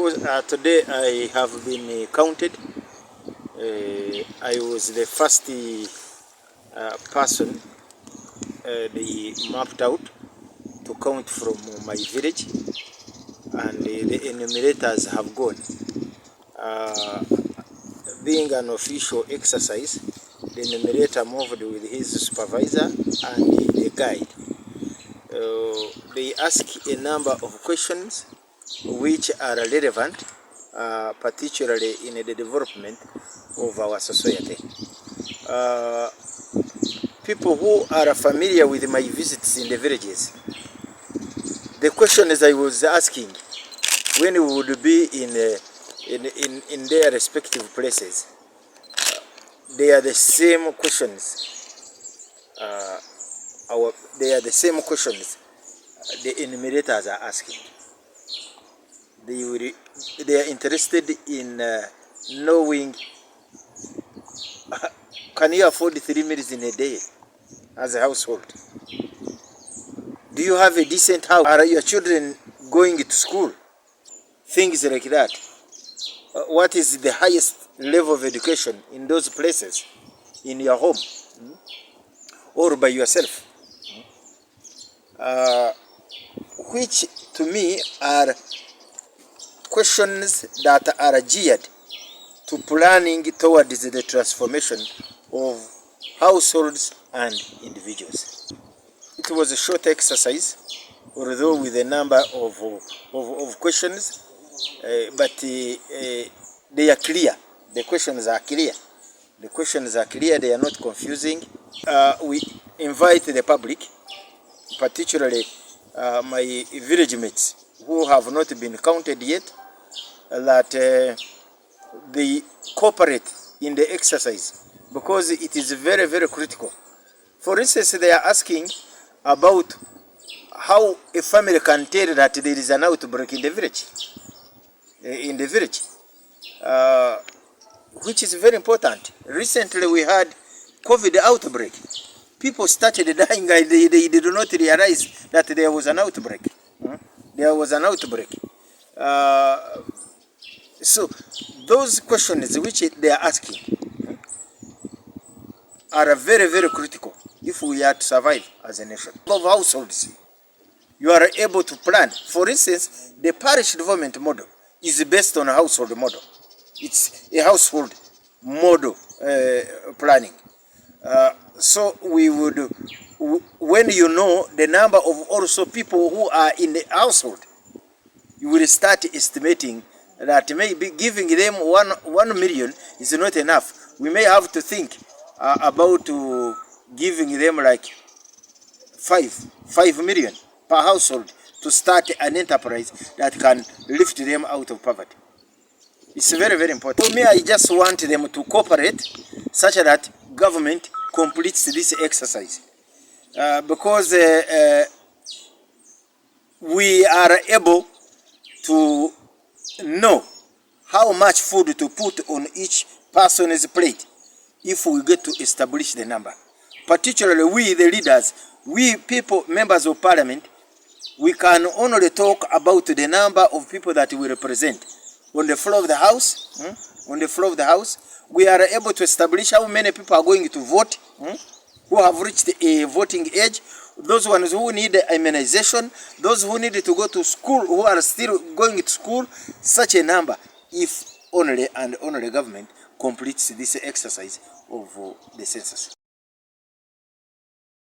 Because today I have been counted. I was the first person they mapped out to count from my village, and the enumerators have gone. Being an official exercise, the enumerator moved with his supervisor and the guide. They ask a number of questions which are relevant, particularly in the development of our society. People who are familiar with my visits in the villages, the questions I was asking when we would be in their respective places, they are the same questions. They are the same questions the enumerators are asking. They are interested in knowing, can you afford 3 meals in a day as a household? Do you have a decent house? Are your children going to school? Things like that. What is the highest level of education in those places, in your home or by yourself? Which to me are questions that are geared to planning towards the transformation of households and individuals. It was a short exercise, although with a number of questions, but they are clear. The questions are clear. The questions are clear, they are not confusing. We invite the public, particularly my village mates who have not been counted yet, that they cooperate in the exercise, because it is very, very critical. For instance, they are asking about how a family can tell that there is an outbreak in the village. Which is very important. Recently we had COVID outbreak. People started dying and they did not realize that there was an outbreak. There was an outbreak. So those questions which they are asking are very, very critical if we are to survive as a nation. Of households, you are able to plan. For instance, the parish development model is based on a household model. It's a household model planning. So we would, when you know the number of also people who are in the household, you will start estimating that maybe giving them 1 million is not enough. We may have to think about giving them like 5 million per household to start an enterprise that can lift them out of poverty. It's very, very important. For me, I just want them to cooperate such that government completes this exercise. Because we are able to know how much food to put on each person's plate if we get to establish the number. Particularly we, the leaders, we people, members of parliament, we can only talk about the number of people that we represent. On the floor of the house, on the floor of the house, we are able to establish how many people are going to vote, who have reached a voting age, those ones who need immunization, those who need to go to school, who are still going to school, such a number, if only and only government completes this exercise of the census.